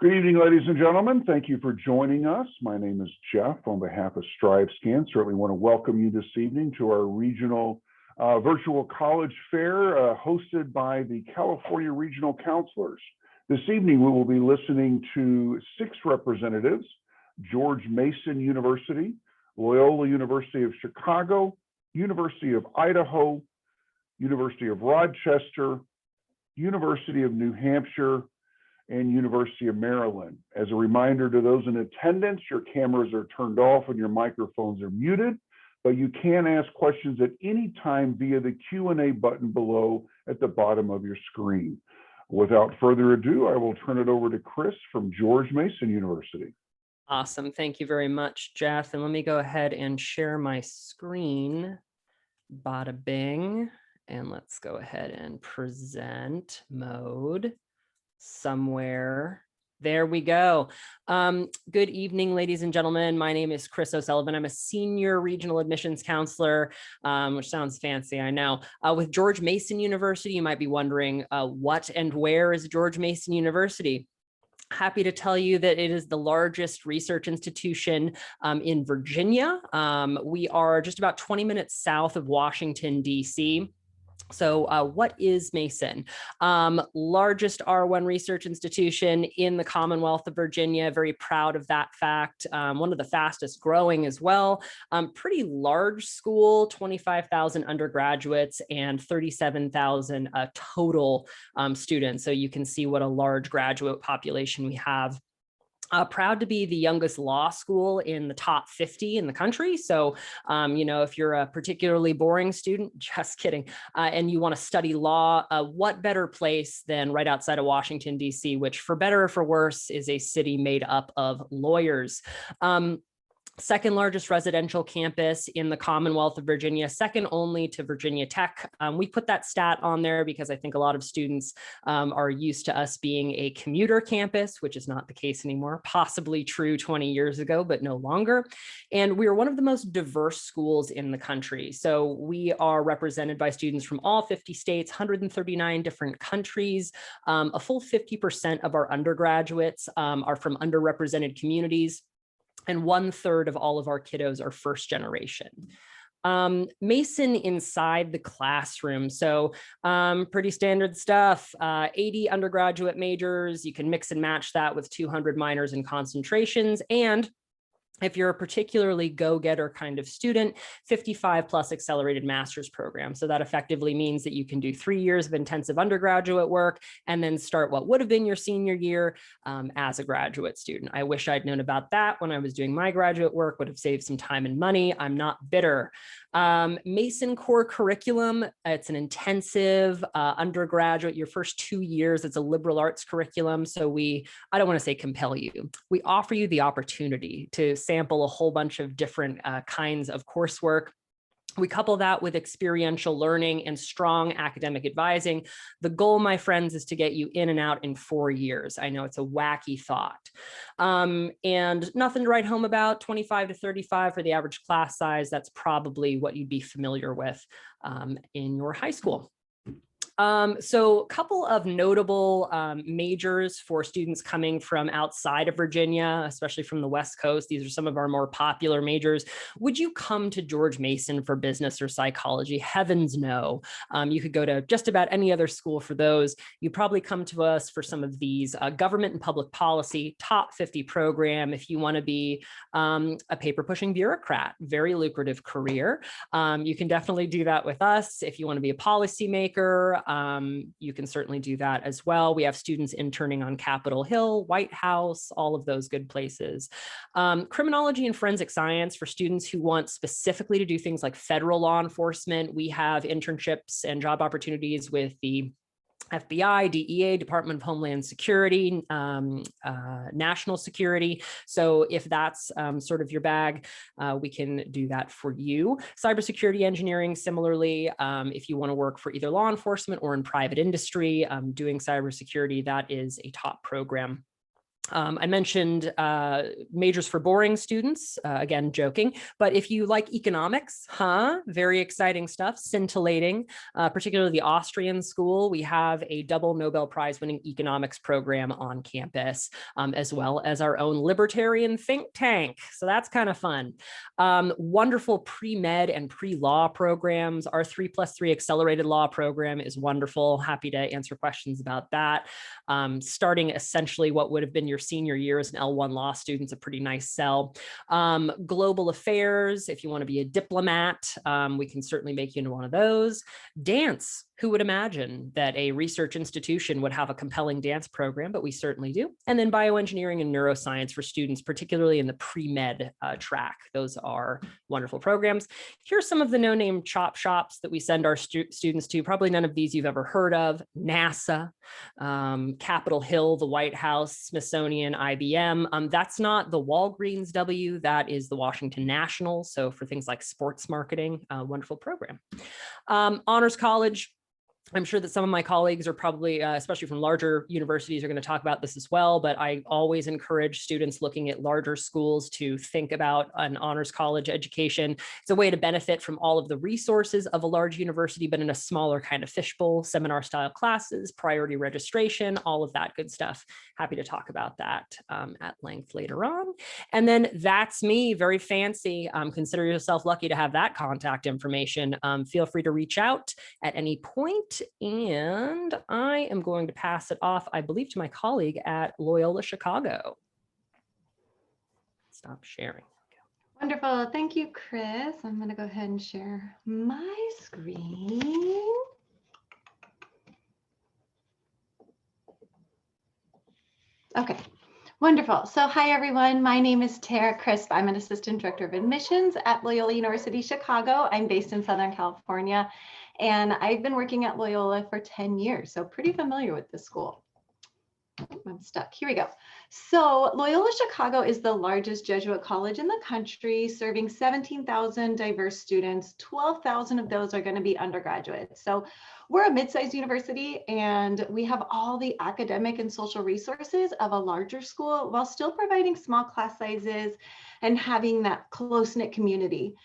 Good evening, ladies and gentlemen. Thank you for joining us. My name is Jeff on behalf of StriveScan. Certainly want to welcome you this evening to our regional virtual college fair hosted by the California Regional Counselors. This evening, we will be listening to 6 representatives: George Mason University, Loyola University of Chicago, University of Idaho, University of Rochester, University of New Hampshire, and University of Maryland. As a reminder to those in attendance, your cameras are turned off and your microphones are muted, but you can ask questions at any time via the Q&A button below at the bottom of your screen. Without further ado, I will turn it over to Chris from George Mason University. Awesome. Thank you very much, Jeff. And let me go ahead and share my screen. Bada bing. And let's go ahead and present mode somewhere. There we go. Good evening, ladies and gentlemen. My name is Chris O'Sullivan. I'm a senior regional admissions counselor, which sounds fancy, I know, with George Mason University. You might be wondering what and where is George Mason University? Happy to tell you that it is the largest research institution in Virginia. We are just about 20 minutes south of Washington, D.C. So what is Mason? Largest R1 research institution in the Commonwealth of Virginia. Very proud of that fact. One of the fastest growing as well. Pretty large school, 25,000 undergraduates and 37,000 total students. So you can see what a large graduate population we have. Proud to be the youngest law school in the top 50 in the country. So, if you're a particularly boring student, just kidding, and you want to study law, what better place than right outside of Washington, D.C., which for better or for worse is a city made up of lawyers. Second largest residential campus in the Commonwealth of Virginia, second only to Virginia Tech. We put that stat on there because I think a lot of students are used to us being a commuter campus, which is not the case anymore, possibly true 20 years ago, but no longer. And we are one of the most diverse schools in the country. So we are represented by students from all 50 states, 139 different countries. A full 50% of our undergraduates are from underrepresented communities. And 1/3 of all of our kiddos are first generation. Mason inside the classroom. So pretty standard stuff, 80 undergraduate majors. You can mix and match that with 200 minors and concentrations. And if you're a particularly go-getter kind of student, 55 plus accelerated master's program. So that effectively means that you can do 3 years of intensive undergraduate work and then start what would have been your senior year as a graduate student. I wish I'd known about that when I was doing my graduate work, would have saved some time and money. I'm not bitter. Mason core curriculum, it's an intensive undergraduate, your first 2 years, it's a liberal arts curriculum. So I don't want to say compel you, we offer you the opportunity to sample a whole bunch of different kinds of coursework. We couple that with experiential learning and strong academic advising. The goal, my friends, is to get you in and out in 4 years. I know it's a wacky thought. And nothing to write home about, 25 to 35 for the average class size. That's probably what you'd be familiar with in your high school. So a couple of notable majors for students coming from outside of Virginia, especially from the West Coast. These are some of our more popular majors. Would you come to George Mason for business or psychology? Heavens no. You could go to just about any other school for those. You probably come to us for some of these government and public policy, top 50 program. If you want to be a paper pushing bureaucrat, very lucrative career. You can definitely do that with us. If you want to be a policymaker, you can certainly do that as well. We have students interning on Capitol Hill, White House, all of those good places. Criminology and forensic science for students who want specifically to do things like federal law enforcement. We have internships and job opportunities with the FBI, DEA, Department of Homeland Security, national security. So if that's sort of your bag, we can do that for you. Cybersecurity engineering, similarly, if you want to work for either law enforcement or in private industry, doing cybersecurity, that is a top program. I mentioned majors for boring students, again, joking, but if you like economics, very exciting stuff, scintillating, particularly the Austrian school. We have a double Nobel Prize winning economics program on campus, as well as our own libertarian think tank. So that's kind of fun. Wonderful pre-med and pre-law programs. Our 3+3 accelerated law program is wonderful. Happy to answer questions about that. Starting essentially what would have been your senior year as an L1 law student, is a pretty nice sell. Global affairs, if you want to be a diplomat, we can certainly make you into one of those. Dance, who would imagine that a research institution would have a compelling dance program, but we certainly do. And then bioengineering and neuroscience for students, particularly in the pre-med track. Those are wonderful programs. Here's some of the no-name chop shops that we send our students to. Probably none of these you've ever heard of. NASA, Capitol Hill, the White House, Smithsonian, IBM. That's not the Walgreens W, that is the Washington National. So for things like sports marketing, wonderful program. Honors College. I'm sure that some of my colleagues are probably, especially from larger universities, are going to talk about this as well, but I always encourage students looking at larger schools to think about an honors college education. It's a way to benefit from all of the resources of a large university, but in a smaller kind of fishbowl, seminar style classes, priority registration, all of that good stuff. Happy to talk about that at length later on. And then that's me, very fancy. Consider yourself lucky to have that contact information. Feel free to reach out at any point. And I am going to pass it off, I believe, to my colleague at Loyola Chicago. Stop sharing. Wonderful. Thank you, Chris. I'm going to go ahead and share my screen. Okay. Wonderful. So hi, everyone. My name is Tara Crisp. I'm an Assistant Director of Admissions at Loyola University Chicago. I'm based in Southern California, and I've been working at Loyola for 10 years, so pretty familiar with the school. I'm stuck. Here we go. So Loyola Chicago is the largest Jesuit college in the country, serving 17,000 diverse students. 12,000 of those are going to be undergraduates. So we're a mid-sized university, and we have all the academic and social resources of a larger school while still providing small class sizes and having that close-knit community.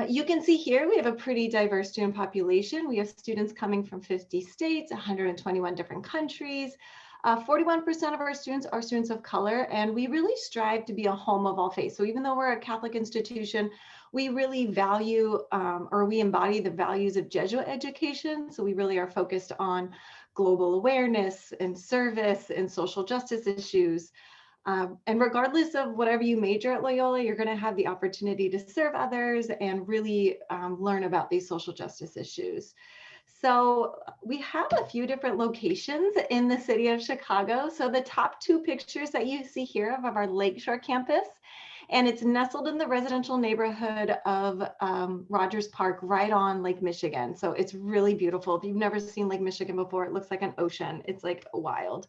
You can see here we have a pretty diverse student population. We have students coming from 50 states, 121 different countries. 41% of our students are students of color, and we really strive to be a home of all faiths. So even though we're a Catholic institution, we really value or we embody the values of Jesuit education. So we really are focused on global awareness and service and social justice issues. And regardless of whatever you major at Loyola, you're going to have the opportunity to serve others and really learn about these social justice issues. So we have a few different locations in the city of Chicago. So the top two pictures that you see here of our Lakeshore campus, and it's nestled in the residential neighborhood of Rogers Park, right on Lake Michigan. So it's really beautiful. If you've never seen Lake Michigan before, it looks like an ocean. It's like wild.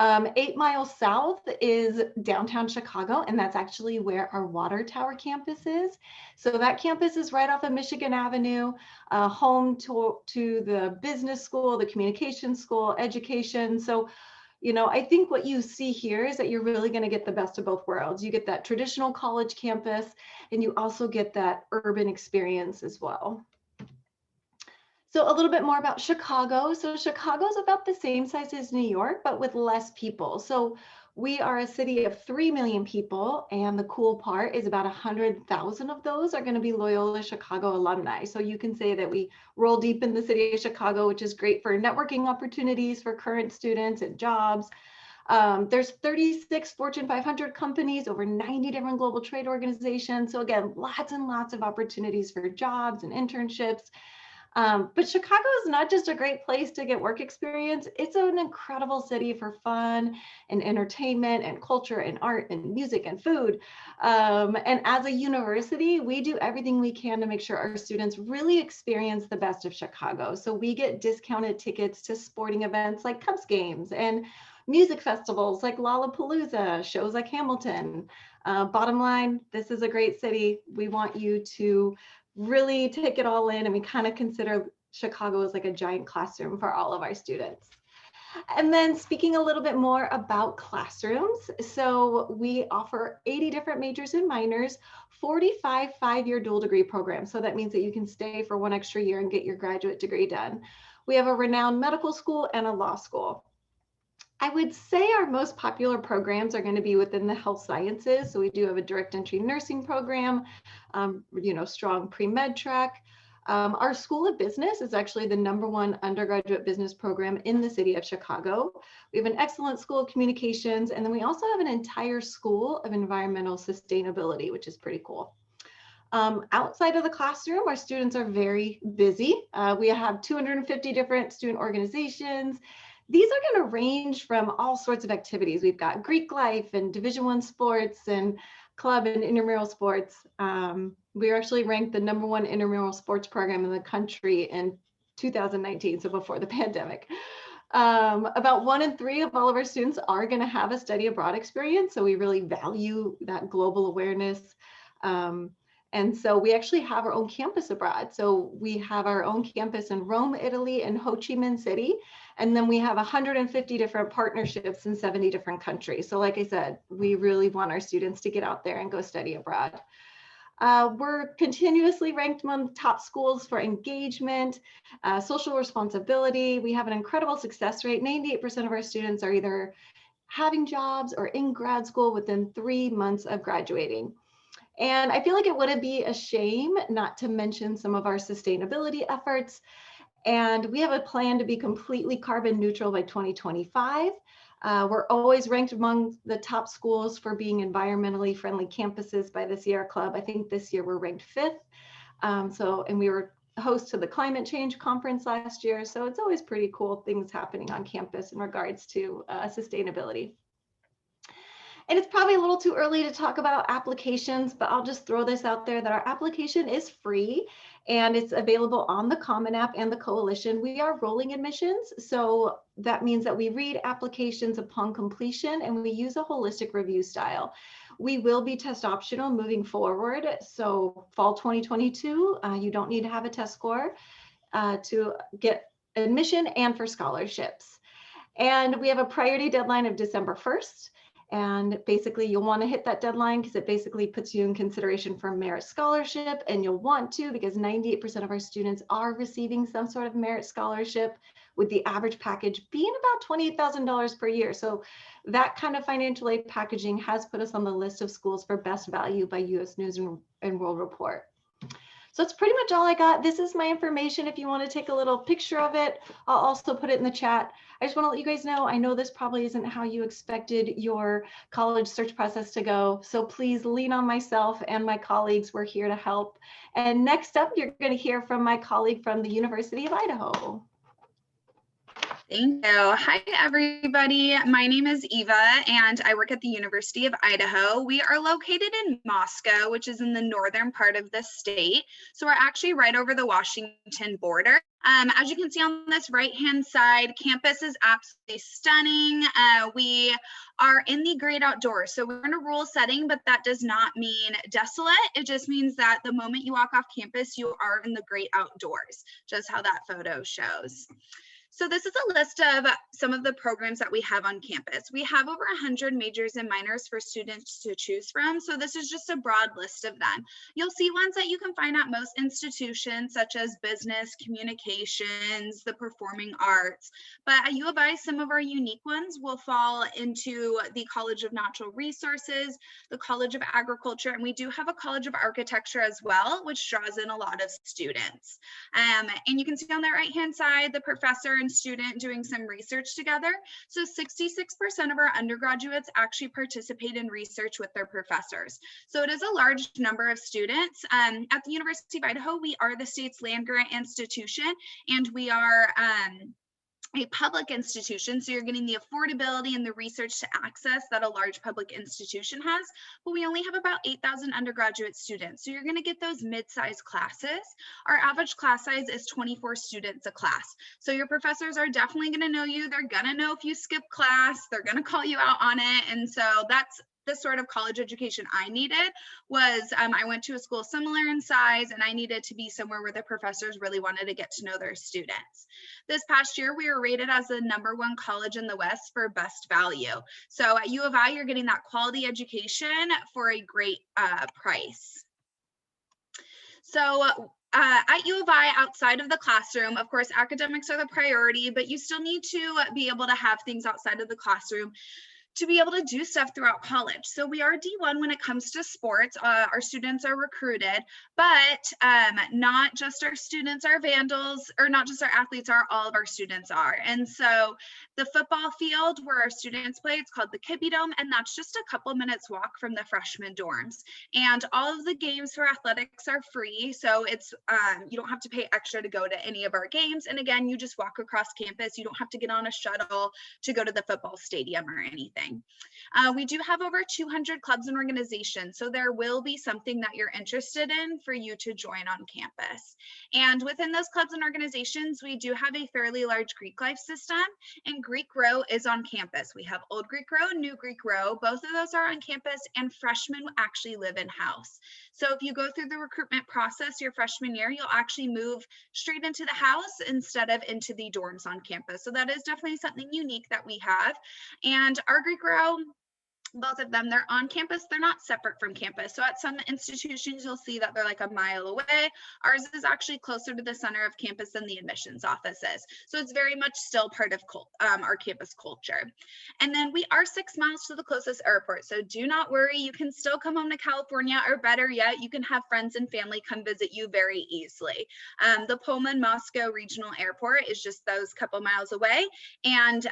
8 miles south is downtown Chicago, and that's actually where our Water Tower campus is. So that campus is right off of Michigan Avenue, home to the business school, the communication school, education. So, you know, I think what you see here is that you're really going to get the best of both worlds. You get that traditional college campus, and you also get that urban experience as well. So a little bit more about Chicago. So Chicago is about the same size as New York, but with less people. So we are a city of 3 million people, and the cool part is about 100,000 of those are going to be Loyola Chicago alumni. So you can say that we roll deep in the city of Chicago, which is great for networking opportunities for current students and jobs. There's 36 Fortune 500 companies, over 90 different global trade organizations. So again, lots and lots of opportunities for jobs and internships. But Chicago is not just a great place to get work experience. It's an incredible city for fun and entertainment and culture and art and music and food. And as a university, we do everything we can to make sure our students really experience the best of Chicago. So we get discounted tickets to sporting events like Cubs games and music festivals like Lollapalooza, shows like Hamilton. Bottom line, this is a great city. We want you to really take it all in, and we kind of consider Chicago as like a giant classroom for all of our students. And then speaking a little bit more about classrooms. So we offer 80 different majors and minors, 45 5-year dual degree programs. So that means that you can stay for 1 extra year and get your graduate degree done. We have a renowned medical school and a law school. I would say our most popular programs are going to be within the health sciences. So we do have a direct entry nursing program, strong pre-med track. Our School of Business is actually the #1 undergraduate business program in the city of Chicago. We have an excellent School of Communications, and then we also have an entire School of Environmental Sustainability, which is pretty cool. Outside of the classroom, our students are very busy. We have 250 different student organizations. These are going to range from all sorts of activities. We've got Greek life and Division I sports and club and intramural sports. We are actually ranked the #1 intramural sports program in the country in 2019, so before the pandemic. About 1 in 3 of all of our students are going to have a study abroad experience, so we really value that global awareness. And so we actually have our own campus abroad. So we have our own campus in Rome, Italy, and Ho Chi Minh City. And then we have 150 different partnerships in 70 different countries. So like I said, we really want our students to get out there and go study abroad. We're continuously ranked among the top schools for engagement, social responsibility. We have an incredible success rate. 98% of our students are either having jobs or in grad school within 3 months of graduating. And I feel like it wouldn't be a shame not to mention some of our sustainability efforts. And we have a plan to be completely carbon neutral by 2025. We're always ranked among the top schools for being environmentally friendly campuses by the Sierra Club. I think this year we're ranked 5th. And we were host to the climate change conference last year. So it's always pretty cool things happening on campus in regards to sustainability. And it's probably a little too early to talk about applications, but I'll just throw this out there that our application is free and it's available on the Common App and the Coalition. We are rolling admissions. So that means that we read applications upon completion and we use a holistic review style. We will be test optional moving forward. So fall 2022, you don't need to have a test score to get admission and for scholarships. And we have a priority deadline of December 1st. And basically you'll want to hit that deadline because it basically puts you in consideration for merit scholarship, and you'll want to because 98% of our students are receiving some sort of merit scholarship, with the average package being about $28,000 per year. So that kind of financial aid packaging has put us on the list of schools for best value by US News and World Report. So that's pretty much all I got. This is my information. If you want to take a little picture of it, I'll also put it in the chat. I just want to let you guys know, I know this probably isn't how you expected your college search process to go. So please lean on myself and my colleagues. We're here to help. And next up, you're going to hear from my colleague from the University of Idaho. Thank you. Hi, everybody. My name is Eva, and I work at the University of Idaho. We are located in Moscow, which is in the northern part of the state. So we're actually right over the Washington border. As you can see on this right-hand side, campus is absolutely stunning. We are in the great outdoors. So we're in a rural setting, but that does not mean desolate. It just means that the moment you walk off campus, you are in the great outdoors, just how that photo shows. So this is a list of some of the programs that we have on campus. We have over 100 majors and minors for students to choose from. So this is just a broad list of them. You'll see ones that you can find at most institutions, such as business, communications, the performing arts. But at U of I, some of our unique ones will fall into the College of Natural Resources, the College of Agriculture, and we do have a College of Architecture as well, which draws in a lot of students. And you can see on that right-hand side, the professor and student doing some research together. So 66% of our undergraduates actually participate in research with their professors. So it is a large number of students. At the University of Idaho, we are the state's land-grant institution, and we are a public institution, so you're getting the affordability and the research to access that a large public institution has, but we only have about 8,000 undergraduate students, so you're going to get those mid-sized classes. Our average class size is 24 students a class, so your professors are definitely going to know you. They're going to know if you skip class. They're going to call you out on it, and so that's the sort of college education I needed was I went to a school similar in size, and I needed to be somewhere where the professors really wanted to get to know their students. This past year, we were rated as the #1 college in the West for best value. So at U of I, you're getting that quality education for a great price. So at U of I, outside of the classroom, of course, academics are the priority, but you still need to be able to have things outside of the classroom to be able to do stuff throughout college. So we are D1 when it comes to sports. Our students are recruited, but not just our students are vandals, or not just our athletes are, all of our students are. And so the football field where our students play, it's called the Kibbie Dome, and that's just a couple minutes walk from the freshman dorms. And all of the games for athletics are free. So it's you don't have to pay extra to go to any of our games. And again, you just walk across campus. You don't have to get on a shuttle to go to the football stadium or anything. We do have over 200 clubs and organizations, so there will be something that you're interested in for you to join on campus. And within those clubs and organizations, we do have a fairly large Greek life system, and Greek Row is on campus. We have Old Greek Row, New Greek Row. Both of those are on campus, and freshmen actually live in-house. So if you go through the recruitment process your freshman year, you'll actually move straight into the house instead of into the dorms on campus. So that is definitely something unique that we have. And our Greek Row, both of them, they're on campus, they're not separate from campus. So at some institutions, you'll see that they're like a mile away. Ours is actually closer to the center of campus than the admissions office is. So it's very much still part of our campus culture. And then we are 6 miles to the closest airport. So do not worry, you can still come home to California, or better yet, you can have friends and family come visit you very easily. The Pullman-Moscow Regional Airport is just those couple miles away. And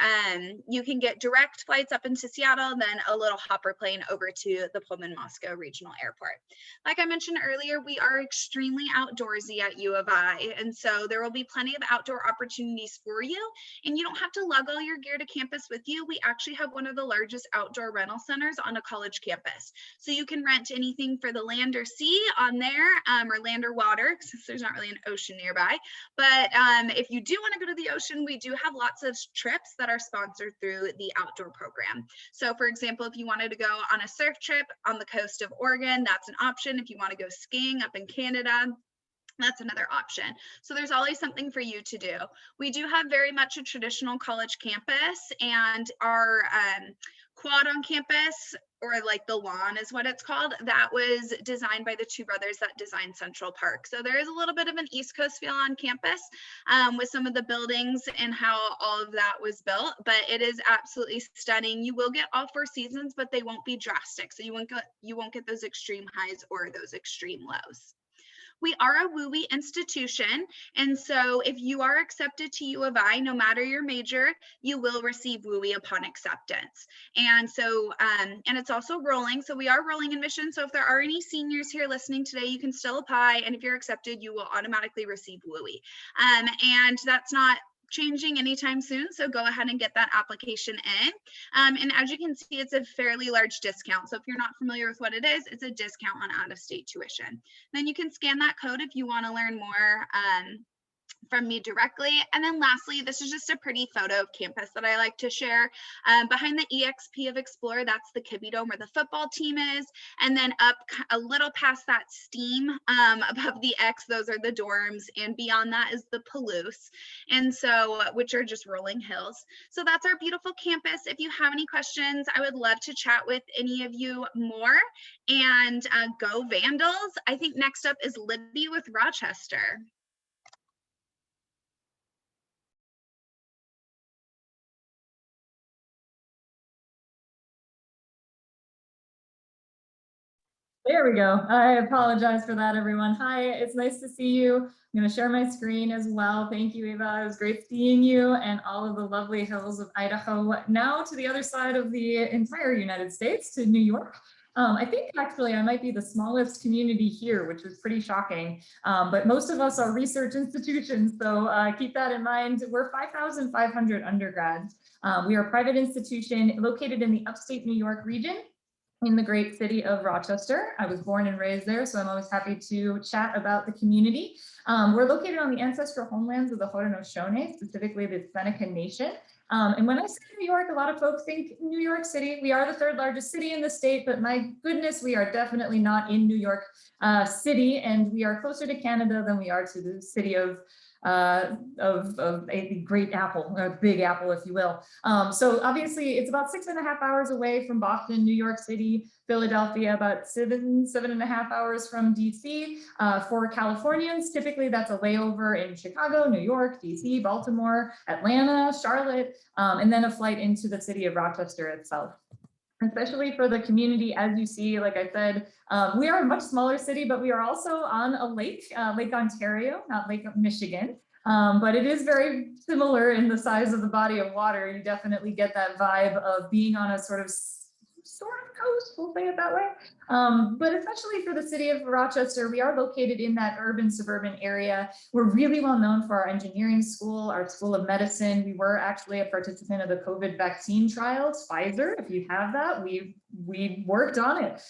you can get direct flights up into Seattle, then a little hopper plane over to the Pullman-Moscow Regional Airport. Like I mentioned earlier, we are extremely outdoorsy at U of I, and so there will be plenty of outdoor opportunities for you, and you don't have to lug all your gear to campus with you. We actually have one of the largest outdoor rental centers on a college campus. So you can rent anything for the land or sea on there, or land or water, since there's not really an ocean nearby. But if you do want to go to the ocean, we do have lots of trips that are sponsored through the outdoor program. So for example, if you wanted to go on a surf trip on the coast of Oregon, that's an option. If you want to go skiing up in Canada, that's another option. So there's always something for you to do. We do have very much a traditional college campus, and our quad on campus, or like the lawn is what it's called, that was designed by the two brothers that designed Central Park. So there is a little bit of an East Coast feel on campus with some of the buildings and how all of that was built, but it is absolutely stunning. You will get all 4 seasons, but they won't be drastic. So you won't get those extreme highs or those extreme lows. We are a WUI institution, and so if you are accepted to U of I, no matter your major, you will receive WUI upon acceptance. And so, and it's also rolling, so we are rolling admissions. So if there are any seniors here listening today, you can still apply, and if you're accepted, you will automatically receive WUI. And that's not changing anytime soon, so go ahead and get that application in. And as you can see, it's a fairly large discount. So if you're not familiar with what it is, it's a discount on out-of-state tuition. Then you can scan that code if you want to learn more from me directly. And then lastly, this is just a pretty photo of campus that I like to share. Behind the EXP of Explorer, that's the Kibbie Dome where the football team is. And then up a little past that steam above the X, those are the dorms. And beyond that is the Palouse. And so, which are just rolling hills. So that's our beautiful campus. If you have any questions, I would love to chat with any of you more. And go Vandals. I think next up is Libby with Rochester. There we go. I apologize for that, everyone. Hi, it's nice to see you. I'm going to share my screen as well. Thank you, Eva. It was great seeing you and all of the lovely hills of Idaho. Now to the other side of the entire United States, to New York. I think actually I might be the smallest community here, which is pretty shocking. But most of us are research institutions, so keep that in mind. We're 5,500 undergrads. We are a private institution located in the upstate New York region, in the great city of Rochester. I was born and raised there, so I'm always happy to chat about the community. We're located on the ancestral homelands of the Haudenosaunee, specifically the Seneca Nation. And when I say New York, a lot of folks think New York City. We are the third largest city in the state, but my goodness, we are definitely not in New York City, and we are closer to Canada than we are to the city of a great apple, or Big Apple, if you will. So obviously it's about 6.5 hours away from Boston, New York City, Philadelphia, about 7.5 hours from DC. For Californians, typically that's a layover in Chicago, New York, DC, Baltimore, Atlanta, Charlotte, and then a flight into the city of Rochester itself. Especially for the community, as you see, like I said, we are a much smaller city, but we are also on a lake, Lake Ontario, not Lake Michigan. But it is very similar in the size of the body of water. You definitely get that vibe of being on a sort of coast, we'll say it that way. But especially for the city of Rochester, we are located in that urban suburban area. We're really well known for our engineering school, our School of Medicine. We were actually a participant of the COVID vaccine trials, Pfizer. If you have that, we worked on it.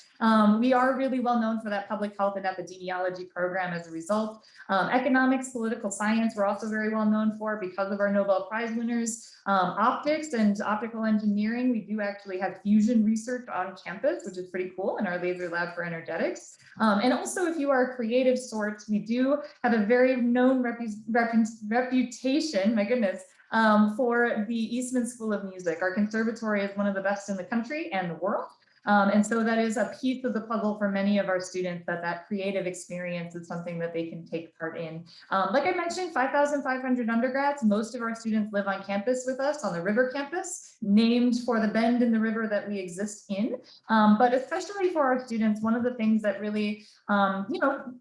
We are really well known for that public health and epidemiology program as a result. Economics, political science, we're also very well known for because of our Nobel Prize winners. Optics and optical engineering, we do actually have fusion research on campus, which is pretty cool, in our laser lab for energetics. And also, if you are a creative sort, we do have a very known reputation, my goodness, for the Eastman School of Music. Our conservatory is one of the best in the country and the world. And so that is a piece of the puzzle for many of our students, that creative experience is something that they can take part in. Like I mentioned, 5,500 undergrads. Most of our students live on campus with us on the river campus, named for the bend in the river that we exist in. But especially for our students, one of the things that really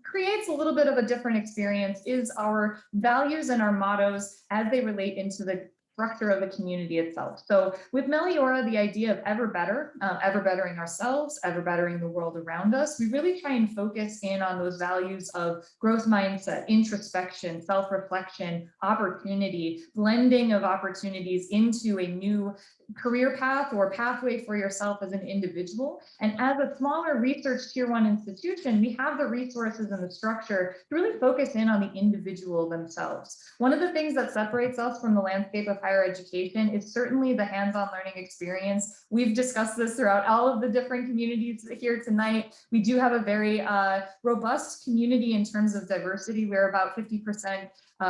creates a little bit of a different experience is our values and our mottos as they relate into the structure of the community itself. So with Meliora, the idea of ever better, ever bettering ourselves, ever bettering the world around us, we really try and focus in on those values of growth mindset, introspection, self-reflection, opportunity, blending of opportunities into a new career path or pathway for yourself as an individual. And as a smaller research tier 1 institution, we have the resources and the structure to really focus in on the individual themselves. One of the things that separates us from the landscape of higher education is certainly the hands-on learning experience. We've discussed this throughout all of the different communities here tonight. We do have a very robust community in terms of diversity. We're about 50%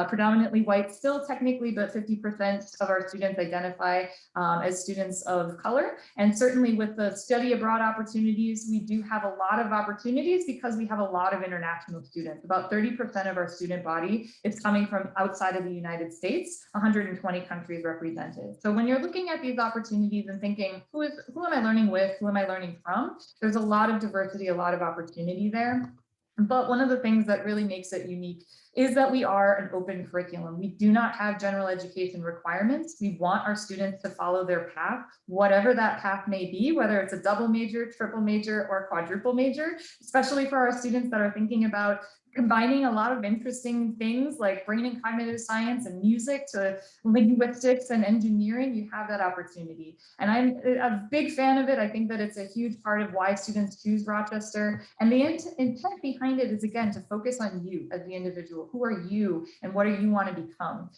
predominantly white still technically, but 50% of our students identify as students of color. And certainly with the study abroad opportunities, we do have a lot of opportunities because we have a lot of international students. About 30% of our student body is coming from outside of the United States, 120 countries represented. So when you're looking at these opportunities and thinking, who am I learning with, who am I learning from? There's a lot of diversity, a lot of opportunity there. But one of the things that really makes it unique is that we are an open curriculum. We do not have general education requirements. We want our students to follow their path, whatever that path may be, whether it's a double major, triple major, or quadruple major, especially for our students that are thinking about combining a lot of interesting things like bringing cognitive science and music to linguistics and engineering. You have that opportunity. And I'm a big fan of it. I think that it's a huge part of why students choose Rochester. And the intent behind it is, again, to focus on you as the individual. Who are you and what do you want to become?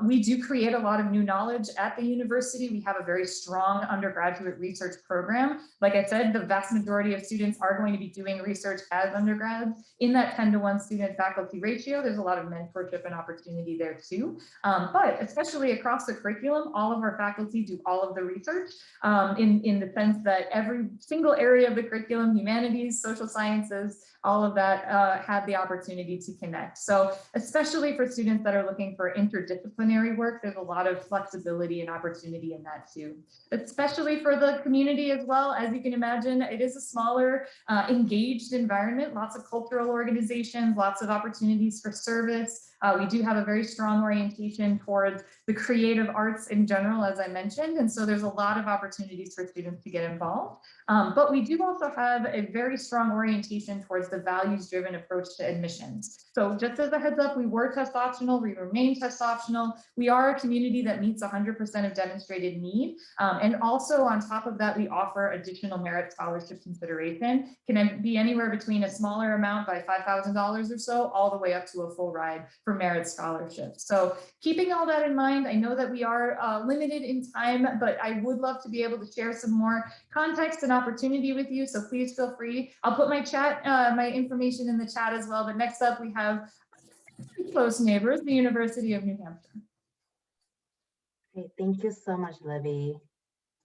We do create a lot of new knowledge at the university. We have a very strong undergraduate research program. Like I said, the vast majority of students are going to be doing research as undergrads. In that 10-to-1 student faculty ratio, there's a lot of mentorship and opportunity there too. But especially across the curriculum, all of our faculty do all of the research in the sense that every single area of the curriculum, humanities, social sciences, all of that have the opportunity to connect. So especially for students that are looking for interdisciplinary work, there's a lot of flexibility and opportunity in that too. Especially for the community as well, as you can imagine, it is a smaller, engaged environment, lots of cultural organizations, lots of opportunities for service. We do have a very strong orientation towards the creative arts in general, as I mentioned, and so there's a lot of opportunities for students to get involved. But we do also have a very strong orientation towards the values-driven approach to admissions. So just as a heads up, we were test optional, we remain test optional. We are a community that meets 100% of demonstrated need. And also on top of that, we offer additional merit scholarship consideration. Can be anywhere between a smaller amount by $5,000 or so, all the way up to a full ride for for merit scholarships. So keeping all that in mind, I know that we are limited in time, but I would love to be able to share some more context and opportunity with you. So please feel free. I'll put my my information in the chat as well. But next up, we have close neighbors, the University of New Hampshire. Great, thank you so much, Libby.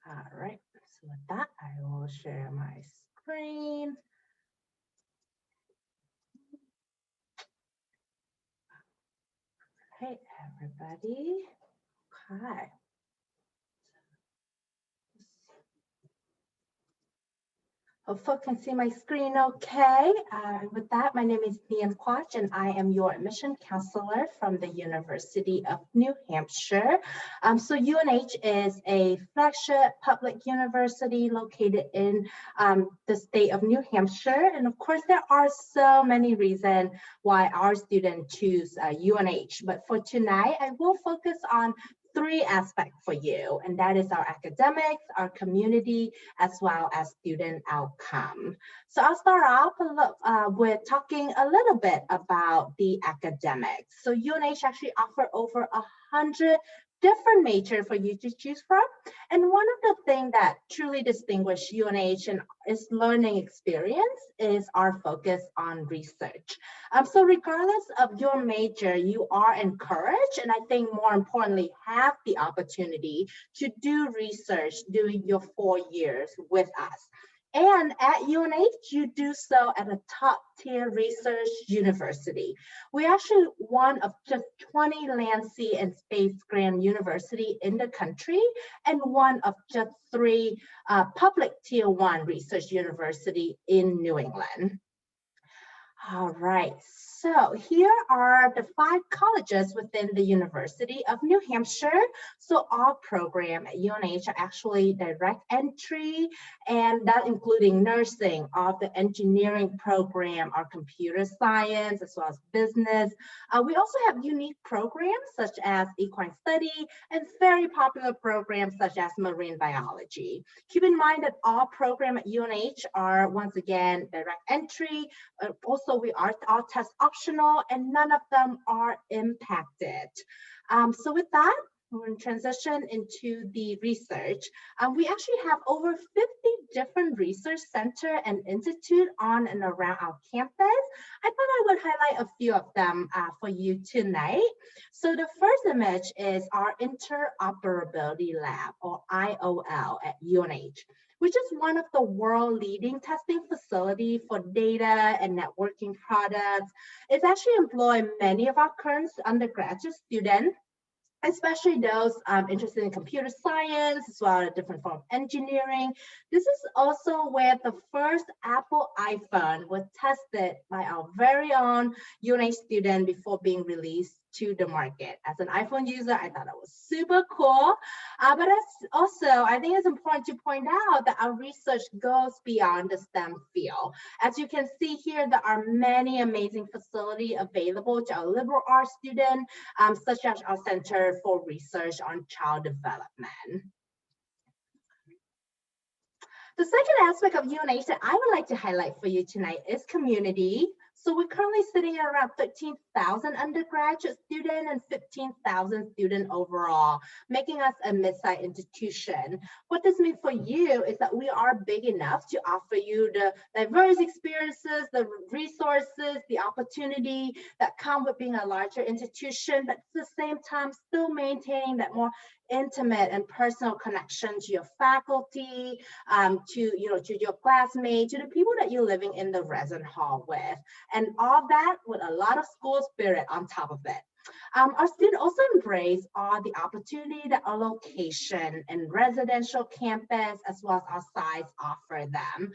All right, so with that, I will share my screen. Hey, everybody. Okay. Hope folks can see my screen okay. With that, my name is Nian Quach, and I am your admission counselor from the University of New Hampshire. So UNH is a flagship public university located in the state of New Hampshire. And of course, there are so many reasons why our students choose UNH. But for tonight, I will focus on three aspects for you, and that is our academics, our community, as well as student outcome. So I'll start off with talking a little bit about the academics. So UNH actually offers over 100 different majors for you to choose from. And one of the things that truly distinguish UNH and its learning experience is our focus on research. So regardless of your major, you are encouraged, and I think more importantly, have the opportunity to do research during your 4 years with us. And at UNH, you do so at a top tier research university. We actually one of just 20 land, sea, and space grant university in the country, and one of just 3 public tier 1 research university in New England. All right, so here are the 5 colleges within the University of New Hampshire. So all programs at UNH are actually direct entry, and that including nursing, all the engineering program, our computer science, as well as business. We also have unique programs such as equine study and very popular programs such as marine biology. Keep in mind that all programs at UNH are once again direct entry. Also, we are all test optional, and none of them are impacted. So with that, we're going to transition into the research. We actually have over 50 different research centers and institutes on and around our campus. I thought I would highlight a few of them for you tonight. So the first image is our Interoperability Lab, or IOL, at UNH, which is one of the world leading testing facility for data and networking products. It's actually employed many of our current undergraduate students, especially those interested in computer science, as well as different form of engineering. This is also where the first Apple iPhone was tested by our very own UNH student before being released to the market. As an iPhone user, I thought it was super cool. But also, I think it's important to point out that our research goes beyond the STEM field. As you can see here, there are many amazing facilities available to our liberal arts students, such as our Center for Research on Child Development. The second aspect of UNH that I would like to highlight for you tonight is community. So we're currently sitting at around 13,000 undergraduate students and 15,000 students overall, making us a mid-sized institution. What this means for you is that we are big enough to offer you the diverse experiences, the resources, the opportunity that come with being a larger institution, but at the same time still maintaining that more intimate and personal connection to your faculty, to your classmates, to the people that you're living in the resident hall with, and all that with a lot of school spirit on top of it. Our students also embrace all the opportunity that our location and residential campus, as well as our size, offer them.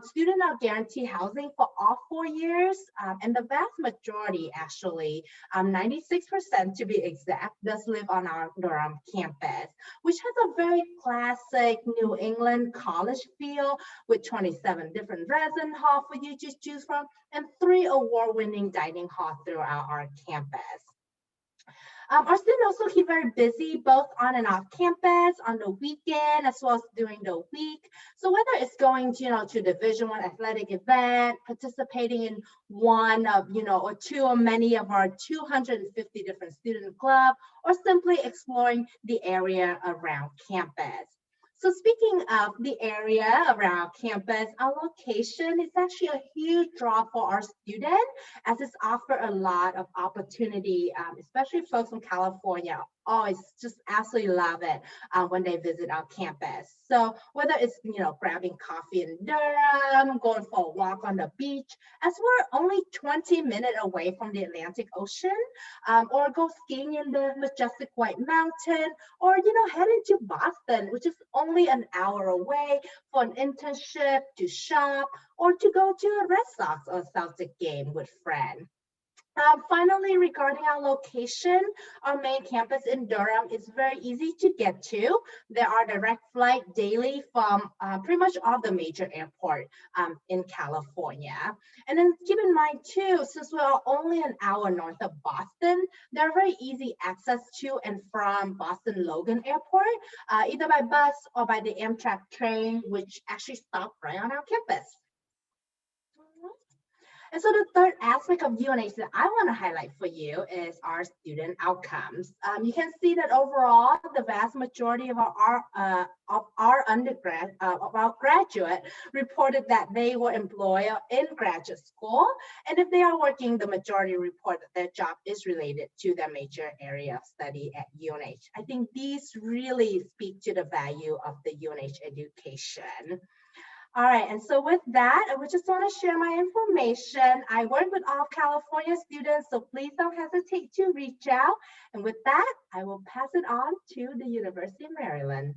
Students are guaranteed housing for all 4 years, and the vast majority, actually, 96% to be exact, does live on our Durham campus, which has a very classic New England college feel with 27 different resident halls for you to choose from and 3 award-winning dining halls throughout our campus. Our students also keep very busy both on and off campus, on the weekend, as well as during the week. So whether it's going to, to Division I athletic event, participating in one of, or two or many of our 250 different student clubs, or simply exploring the area around campus. So speaking of the area around campus, our location is actually a huge draw for our students, as it's offer a lot of opportunity, especially folks from California always just absolutely love it when they visit our campus. So whether it's, grabbing coffee in Durham, going for a walk on the beach, as we're only 20 minutes away from the Atlantic Ocean, or go skiing in the majestic White Mountain, or, heading to Boston, which is only an hour away for an internship, to shop, or to go to a Red Sox or Celtic game with friends. Finally, regarding our location, our main campus in Durham is very easy to get to. There are direct flights daily from pretty much all the major airports in California. And then keep in mind too, since we are only an hour north of Boston, there are very easy access to and from Boston Logan Airport, either by bus or by the Amtrak train, which actually stops right on our campus. And so the third aspect of UNH that I want to highlight for you is our student outcomes. You can see that overall, the vast majority of our graduate reported that they were employed in graduate school. And if they are working, the majority report that their job is related to their major area of study at UNH. I think these really speak to the value of the UNH education. All right, and so with that, I would just want to share my information. I work with all California students, so please don't hesitate to reach out. And with that, I will pass it on to the University of Maryland.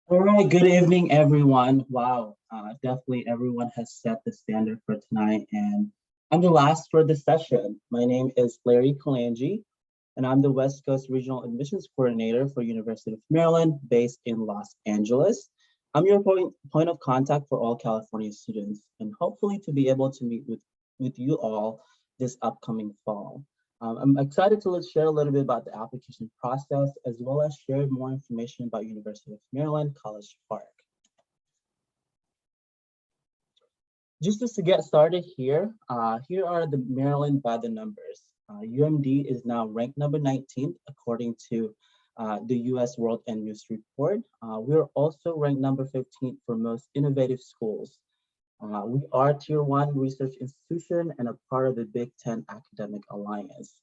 All right, good evening, everyone. Wow, definitely everyone has set the standard for tonight, and I'm the last for the session. My name is Larry Kalangi, and I'm the West Coast Regional Admissions Coordinator for University of Maryland, based in Los Angeles. I'm your point of contact for all California students, and hopefully to be able to meet with you all this upcoming fall. I'm excited to share a little bit about the application process, as well as share more information about University of Maryland College Park. Just to get started here, here are the Maryland by the numbers. UMD is now ranked number 19th according to the US World and News Report. We're also ranked number 15th for most innovative schools. We are Tier 1 research institution and a part of the Big Ten Academic Alliance.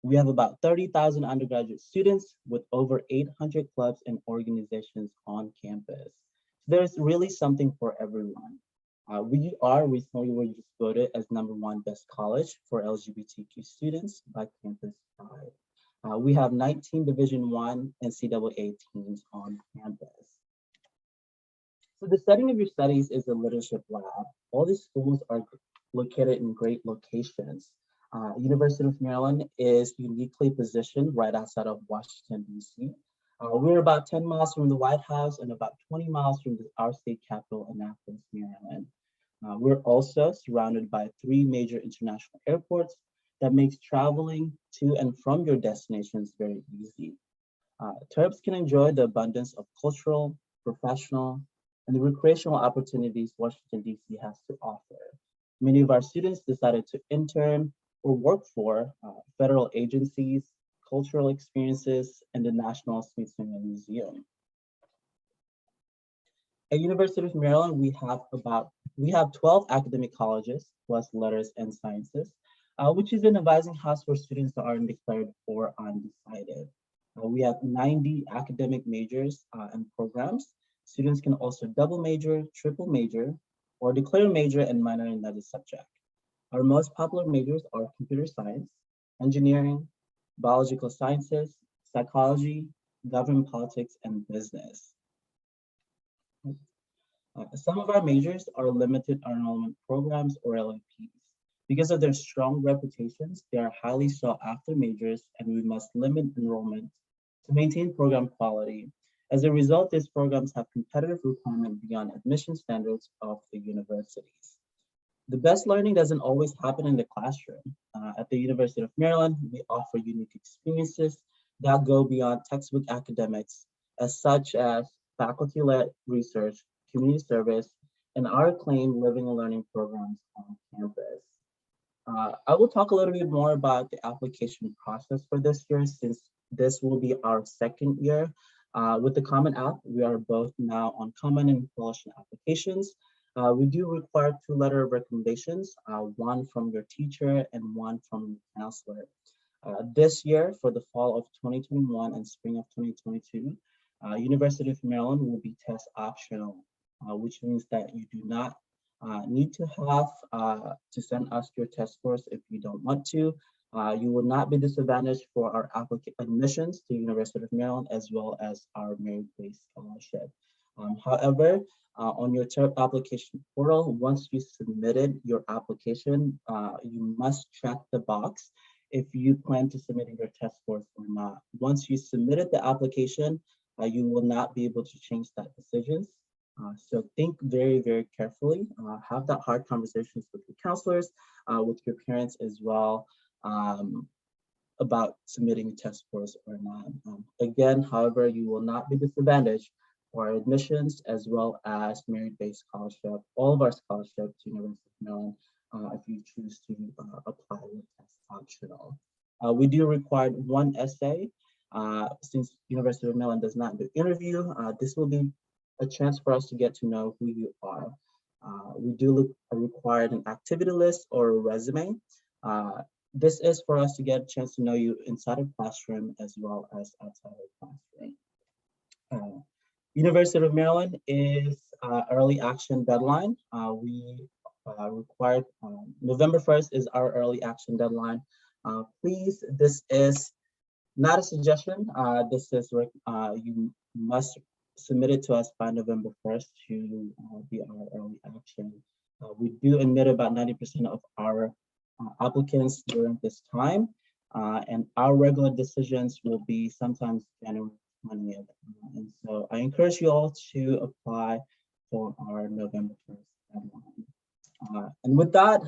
We have about 30,000 undergraduate students with over 800 clubs and organizations on campus. There's really something for everyone. We recently were just voted as #1 best college for LGBTQ students by Campus Pride. We have 19 Division I NCAA teams on campus. So the setting of your studies is a leadership lab. All these schools are located in great locations. University of Maryland is uniquely positioned right outside of Washington, D.C. We're about 10 miles from the White House and about 20 miles from our state capital, Annapolis, Maryland. We're also surrounded by 3 major international airports that makes traveling to and from your destinations very easy. Terps can enjoy the abundance of cultural, professional, and recreational opportunities Washington, D.C. has to offer. Many of our students decided to intern or work for federal agencies, cultural experiences, and the National Smithsonian Museum. At University of Maryland, we have 12 academic colleges plus letters and sciences, which is an advising house for students that aren't declared or undecided. We have 90 academic majors and programs. Students can also double major, triple major, or declare major and minor in another subject. Our most popular majors are computer science, engineering, biological sciences, psychology, government politics, and business. Some of our majors are limited enrollment programs or LAPs. Because of their strong reputations, they are highly sought after majors, and we must limit enrollment to maintain program quality. As a result, these programs have competitive requirement beyond admission standards of the universities. The best learning doesn't always happen in the classroom. At the University of Maryland, we offer unique experiences that go beyond textbook academics, as such as faculty-led research, community service, and our acclaimed living and learning programs on campus. I will talk a little bit more about the application process for this year, since this will be our second year. With the Common App, we are both now on Common and Fellowship applications. We do require 2 letters of recommendations, one from your teacher and one from your counselor. This year, for the fall of 2021 and spring of 2022, University of Maryland will be test optional, which means that you do not need to have to send us your test scores if you don't want to. You will not be disadvantaged for our admissions to University of Maryland, as well as our merit-based scholarship. However, on your TERP application portal, once you submitted your application, you must check the box if you plan to submit your test scores or not. Once you submitted the application, you will not be able to change that decision. So think very, very carefully. Have that hard conversations with your counselors, with your parents as well, about submitting test scores or not. Again, however, you will not be disadvantaged for admissions as well as merit-based scholarship, all of our scholarships to University of Maryland, if you choose to apply with test optional. We do require 1 essay. Since University of Maryland does not do interview, this will be a chance for us to get to know who you are. We do require an activity list or a resume. This is for us to get a chance to know you inside a classroom as well as outside of classroom. University of Maryland is early action deadline. We required November 1st is our early action deadline. Please, this is not a suggestion. This is you must submit it to us by November 1st to be our early action. We do admit about 90% of our applicants during this time, and our regular decisions will be sometimes January 20th. And so I encourage you all to apply for our November 1st deadline. And with that,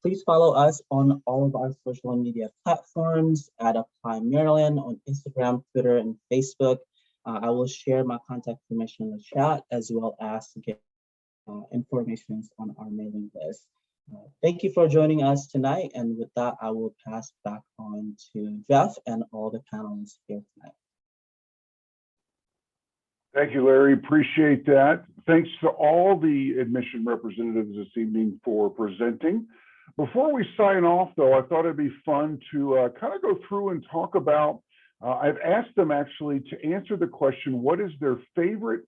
please follow us on all of our social media platforms at Apply Maryland on Instagram, Twitter, and Facebook. I will share my contact information in the chat, as well as to get information on our mailing list. Thank you for joining us tonight. And with that, I will pass back on to Jeff and all the panelists here tonight. Thank you, Larry. Appreciate that. Thanks to all the admission representatives this evening for presenting. Before we sign off, though, I thought it'd be fun to kind of go through and talk about, I've asked them actually to answer the question, what is their favorite,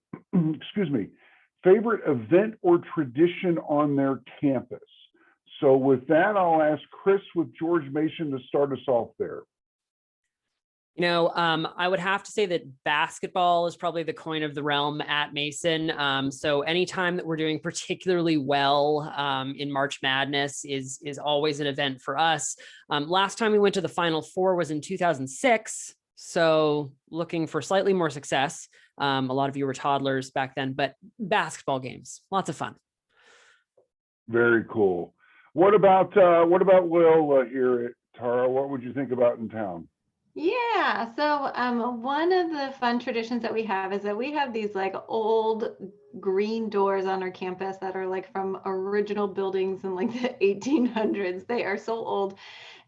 favorite event or tradition on their campus? So with that, I'll ask Chris with George Mason to start us off there. You know, I would have to say that basketball is probably the coin of the realm at Mason. So anytime that we're doing particularly well in March Madness is always an event for us. Last time we went to the Final Four was in 2006. So looking for slightly more success. A lot of you were toddlers back then, but basketball games, lots of fun. Very cool. What about Loyola here, Tara? What would you think about in town? Yeah, so one of the fun traditions that we have is that we have these like old green doors on our campus that are like from original buildings in like the 1800s. They are so old,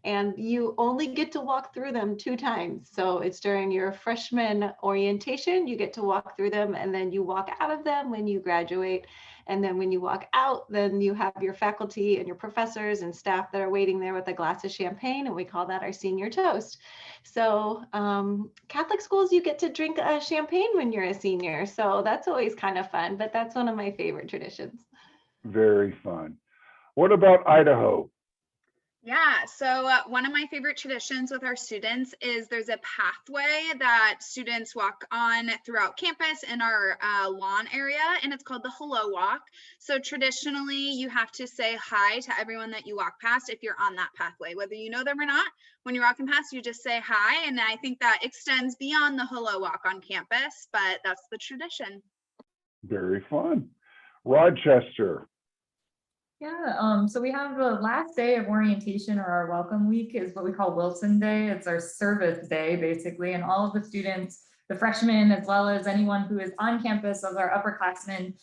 and you only get to walk through them 2 times. So it's during your freshman orientation, you get to walk through them, and then you walk out of them when you graduate. And then when you walk out, then you have your faculty and your professors and staff that are waiting there with a glass of champagne, and we call that our senior toast. So Catholic schools, you get to drink champagne when you're a senior. So that's always kind of fun, but that's one of my favorite traditions. Very fun. What about Idaho? Yeah, so one of my favorite traditions with our students is there's a pathway that students walk on throughout campus in our lawn area, and it's called the Hello Walk. So traditionally, you have to say hi to everyone that you walk past if you're on that pathway, whether you know them or not. When you're walking past, you just say hi, and I think that extends beyond the Hello Walk on campus, but that's the tradition. Very fun. Rochester. Yeah, so we have the last day of orientation, or our welcome week, is what we call Wilson Day. It's our service day, basically, and all of the students, the freshmen, as well as anyone who is on campus as our upperclassmen,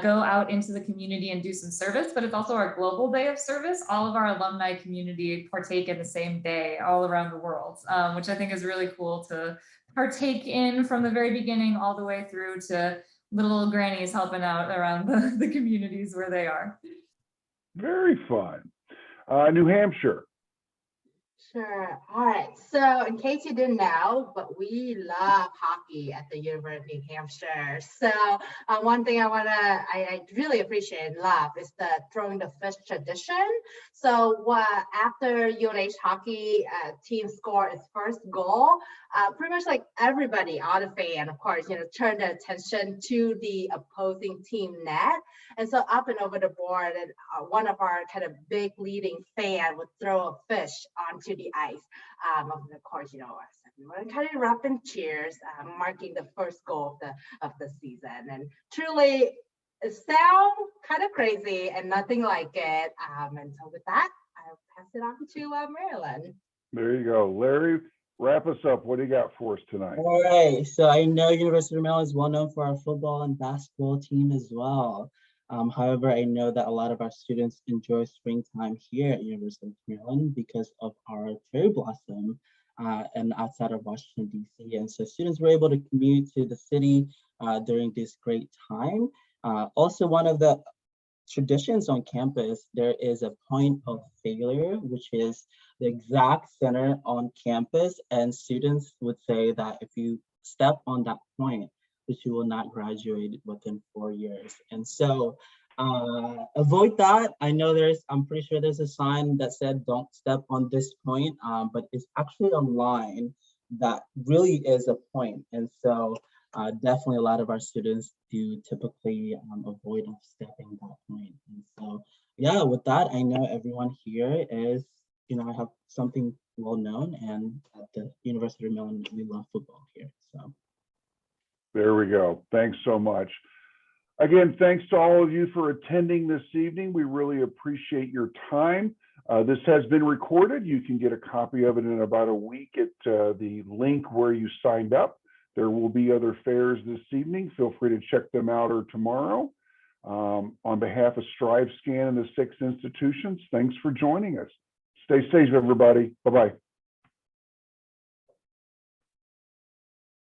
go out into the community and do some service. But it's also our global day of service. All of our alumni community partake in the same day all around the world, which I think is really cool to partake in from the very beginning all the way through to little grannies helping out around the communities where they are. Very fun. New Hampshire. Sure. All right. So in case you didn't know, but we love hockey at the University of Hampshire. So one thing I really appreciate and love is the throwing the fish tradition. So after UNH hockey team scored its first goal, pretty much like everybody, all the fan, of course, turned their attention to the opposing team net. And so up and over the board, and one of our kind of big leading fan would throw a fish onto the ice. Of course, everyone kind of erupt in cheers, marking the first goal of the season. And truly, it sounds kind of crazy and nothing like it. And so with that, I'll pass it on to Marilyn. There you go. Larry, wrap us up. What do you got for us tonight? All right, so I know University of Maryland is well known for our football and basketball team as well. However, I know that a lot of our students enjoy springtime here at University of Maryland because of our cherry blossom and outside of Washington, D.C. And so students were able to commute to the city during this great time. Also, one of the traditions on campus, there is a point of failure, which is the exact center on campus. And students would say that if you step on that point, that you will not graduate within 4 years. And so avoid that. I know I'm pretty sure there's a sign that said, don't step on this point, but it's actually a line that really is a point. And so definitely a lot of our students do typically avoid stepping that point. And so, yeah, with that, I know everyone here is, I have something well known, and at the University of Maryland, we love football here, so. There we go. Thanks so much. Again, thanks to all of you for attending this evening. We really appreciate your time. This has been recorded. You can get a copy of it in about a week at the link where you signed up. There will be other fairs this evening. Feel free to check them out or tomorrow. On behalf of StriveScan and the 6 institutions, thanks for joining us. Stay safe, everybody. Bye-bye.